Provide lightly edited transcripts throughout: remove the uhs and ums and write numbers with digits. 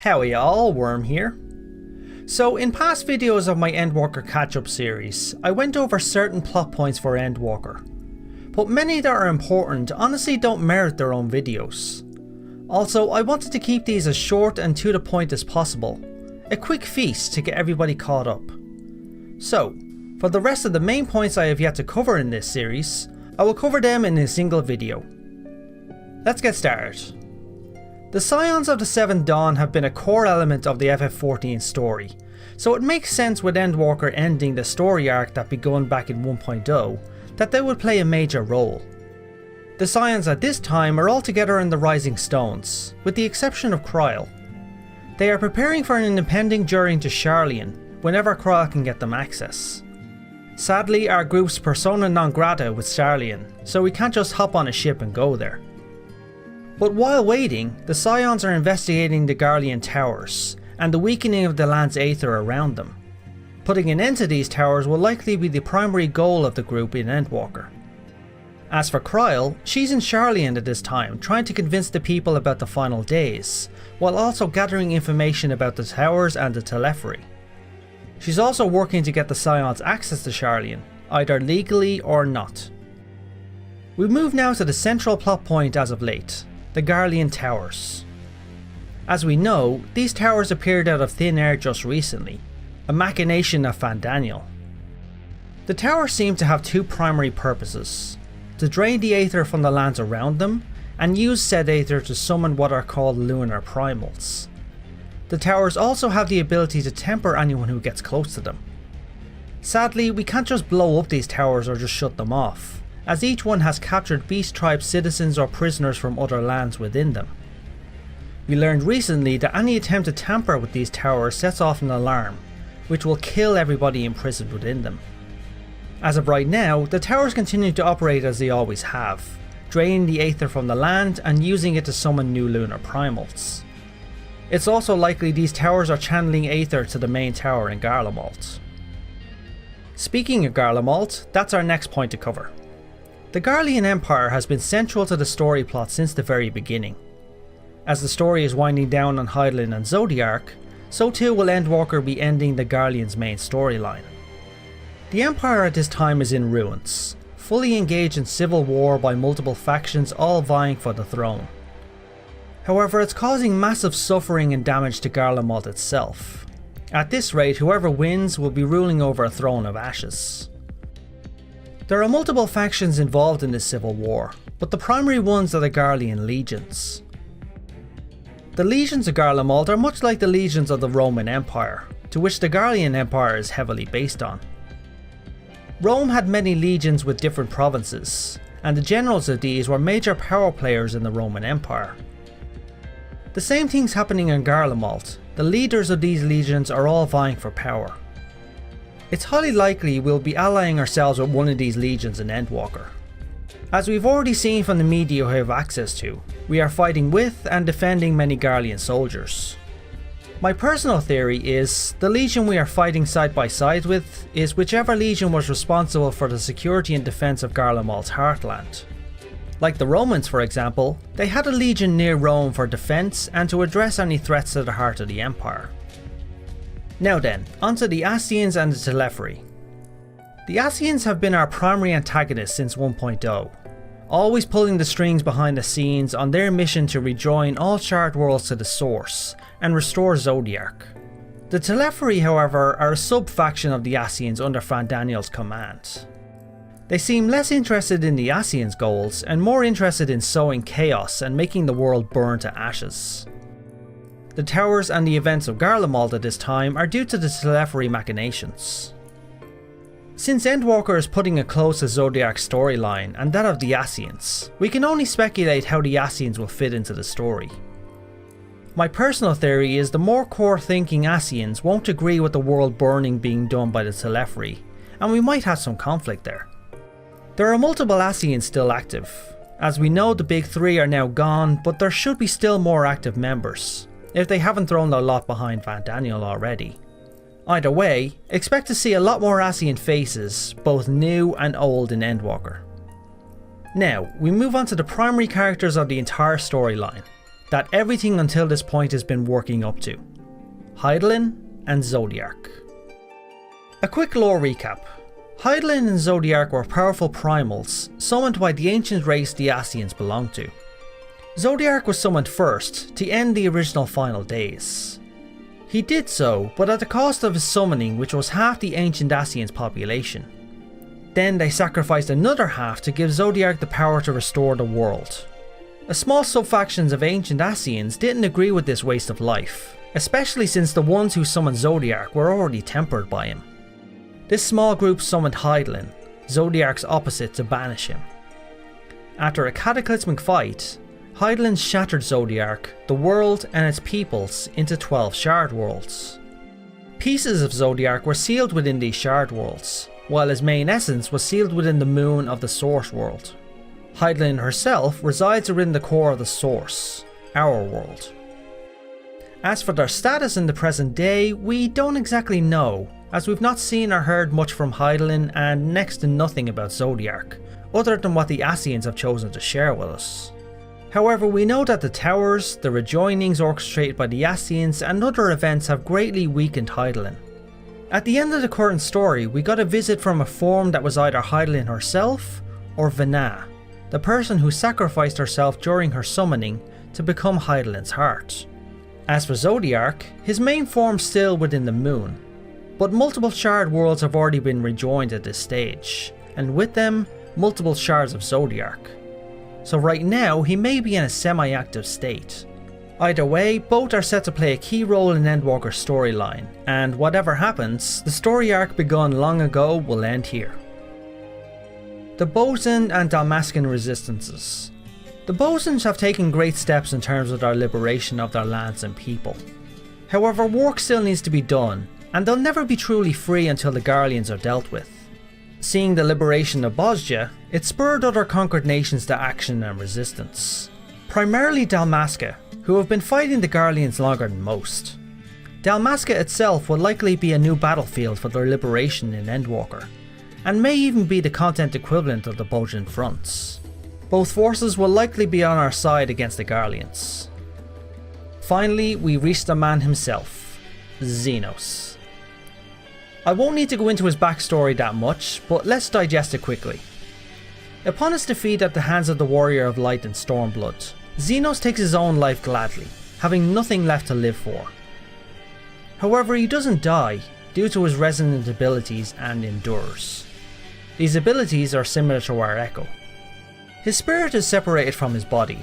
Howdy y'all, Wyrm here. So in past videos of my Endwalker catch-up series, I went over certain plot points for Endwalker, but many that are important honestly don't merit their own videos. Also, I wanted to keep these as short and to the point as possible, a quick feast to get everybody caught up. So, for the rest of the main points I have yet to cover in this series, I will cover them in a single video. Let's get started. The Scions of the Seventh Dawn have been a core element of the FF14 story, so it makes sense with Endwalker ending the story arc that begun back in 1.0 that they would play a major role. The Scions at this time are all together in the Rising Stones, with the exception of Kryl. They are preparing for an impending journey to Sharlayan whenever Kryl can get them access. Sadly, our group's persona non grata with Sharlayan, so we can't just hop on a ship and go there. But while waiting, the Scions are investigating the Garlean Towers and the weakening of the land's aether around them. Putting an end to these towers will likely be the primary goal of the group in Endwalker. As for Kryl, she's in Sharlayan at this time, trying to convince the people about the final days, while also gathering information about the towers and the Telephori. She's also working to get the Scions access to Sharlayan, either legally or not. We move now to the central plot point as of late, the Garlean Towers. As we know, these towers appeared out of thin air just recently, a machination of Fandaniel. The towers seem to have two primary purposes: to drain the aether from the lands around them, and use said aether to summon what are called lunar primals. The towers also have the ability to temper anyone who gets close to them. Sadly, we can't just blow up these towers or just shut them off, as each one has captured Beast Tribe citizens or prisoners from other lands within them. We learned recently that any attempt to tamper with these towers sets off an alarm, which will kill everybody imprisoned within them. As of right now, the towers continue to operate as they always have, draining the aether from the land and using it to summon new lunar primals. It's also likely these towers are channeling aether to the main tower in Garlemald. Speaking of Garlemald, that's our next point to cover. The Garlean Empire has been central to the story plot since the very beginning. As the story is winding down on Hydaelyn and Zodiark, so too will Endwalker be ending the Garlean's main storyline. The Empire at this time is in ruins, fully engaged in civil war by multiple factions all vying for the throne. However, it's causing massive suffering and damage to Garlemald itself. At this rate, whoever wins will be ruling over a throne of ashes. There are multiple factions involved in this civil war, but the primary ones are the Garlean legions. The legions of Garlemald are much like the legions of the Roman Empire, to which the Garlean Empire is heavily based on. Rome had many legions with different provinces, and the generals of these were major power players in the Roman Empire. The same thing's happening in Garlemald. The leaders of these legions are all vying for power. It's highly likely we'll be allying ourselves with one of these legions in Endwalker. As we've already seen from the media we have access to, we are fighting with and defending many Garlean soldiers. My personal theory is, the legion we are fighting side by side with is whichever legion was responsible for the security and defense of Garlemald's heartland. Like the Romans, for example, they had a legion near Rome for defense and to address any threats to the heart of the empire. Now then, onto the Ascians and the Telephori. The Ascians have been our primary antagonists since 1.0, always pulling the strings behind the scenes on their mission to rejoin all shard worlds to the source and restore Zodiark. The Telephori, however, are a sub-faction of the Ascians under Fandaniel's command. They seem less interested in the Ascians' goals and more interested in sowing chaos and making the world burn to ashes. The towers and the events of Garlemald at this time are due to the Telephori machinations. Since Endwalker is putting a close to Zodiark's storyline and that of the Ascians, we can only speculate how the Ascians will fit into the story. My personal theory is the more core thinking Ascians won't agree with the world burning being done by the Telephori, and we might have some conflict there. There are multiple Ascians still active. As we know, the big three are now gone, but there should be still more active members, if they haven't thrown their lot behind Fandaniel already. Either way, expect to see a lot more Ascian faces, both new and old in Endwalker. Now, we move on to the primary characters of the entire storyline, that everything until this point has been working up to: Hydaelyn and Zodiark. A quick lore recap. Hydaelyn and Zodiark were powerful primals summoned by the ancient race the Ascians belonged to. Zodiark was summoned first to end the original final days. He did so, but at the cost of his summoning, which was half the ancient Ascians population. Then they sacrificed another half to give Zodiark the power to restore the world. A small sub-factions of ancient Ascians didn't agree with this waste of life, especially since the ones who summoned Zodiark were already tempered by him. This small group summoned Hydaelyn, Zodiark's opposite, to banish him. After a cataclysmic fight, Hydaelyn shattered Zodiark, the world and its peoples into 12 shard worlds. Pieces of Zodiark were sealed within these shard worlds, while his main essence was sealed within the moon of the source world. Hydaelyn herself resides within the core of the source, our world. As for their status in the present day, we don't exactly know, as we've not seen or heard much from Hydaelyn and next to nothing about Zodiark, other than what the Ascians have chosen to share with us. However, we know that the towers, the rejoinings orchestrated by the Ascians and other events have greatly weakened Hydaelyn. At the end of the current story, we got a visit from a form that was either Hydaelyn herself or Vana, the person who sacrificed herself during her summoning to become Hydaelyn's heart. As for Zodiark, his main form's still within the moon, but multiple shard worlds have already been rejoined at this stage, and with them, multiple shards of Zodiark. So right now, he may be in a semi-active state. Either way, both are set to play a key role in Endwalker's storyline, and whatever happens, the story arc begun long ago will end here. The Bozjan and Dalmascan resistances. The Bozjans have taken great steps in terms of their liberation of their lands and people. However, work still needs to be done, and they'll never be truly free until the Garleans are dealt with. Seeing the liberation of Bozjan, it spurred other conquered nations to action and resistance. Primarily Dalmascan, who have been fighting the Garleans longer than most. Dalmascan itself will likely be a new battlefield for their liberation in Endwalker, and may even be the content equivalent of the Bozjan fronts. Both forces will likely be on our side against the Garleans. Finally, we reach the man himself, Zenos. I won't need to go into his backstory that much, but let's digest it quickly. Upon his defeat at the hands of the Warrior of Light and Stormblood, Zenos takes his own life gladly, having nothing left to live for. However, he doesn't die due to his resonant abilities and endures. These abilities are similar to our Echo. His spirit is separated from his body,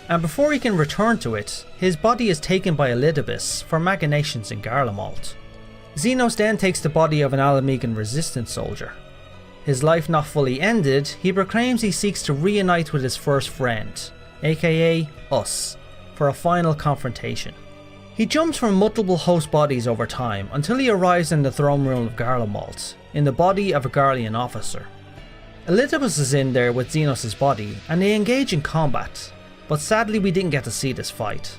and before he can return to it, his body is taken by Elidibus for machinations in Garlemald. Zenos then takes the body of an Alamegan resistance soldier. His life not fully ended, he proclaims he seeks to reunite with his first friend, aka us, for a final confrontation. He jumps from multiple host bodies over time until he arrives in the throne room of Garlemald, in the body of a Garlean officer. Elidibus is in there with Zenos' body and they engage in combat, but sadly we didn't get to see this fight.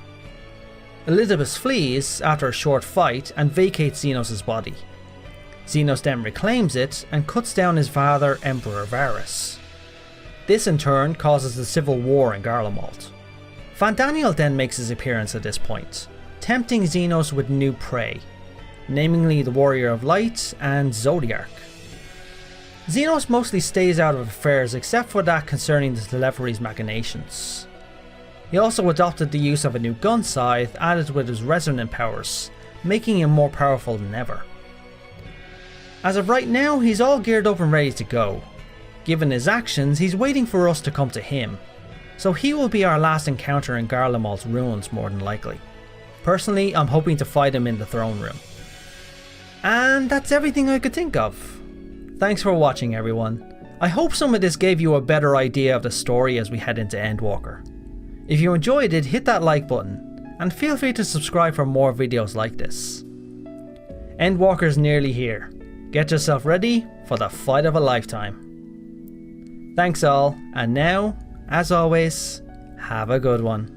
Elidibus flees after a short fight and vacates Zenos' body. Zenos then reclaims it and cuts down his father, Emperor Varus. This in turn causes the civil war in Garlemald. Fandaniel then makes his appearance at this point, tempting Zenos with new prey, namely the Warrior of Light and Zodiark. Zenos mostly stays out of affairs except for that concerning the Telephori's machinations. He also adopted the use of a new gun scythe added with his resonant powers, making him more powerful than ever. As of right now, he's all geared up and ready to go. Given his actions, he's waiting for us to come to him, so he will be our last encounter in Garlemald's ruins more than likely. Personally, I'm hoping to fight him in the throne room. And that's everything I could think of. Thanks for watching everyone. I hope some of this gave you a better idea of the story as we head into Endwalker. If you enjoyed it, hit that like button, and feel free to subscribe for more videos like this. Endwalker's nearly here. Get yourself ready for the fight of a lifetime. Thanks all, and now, as always, have a good one.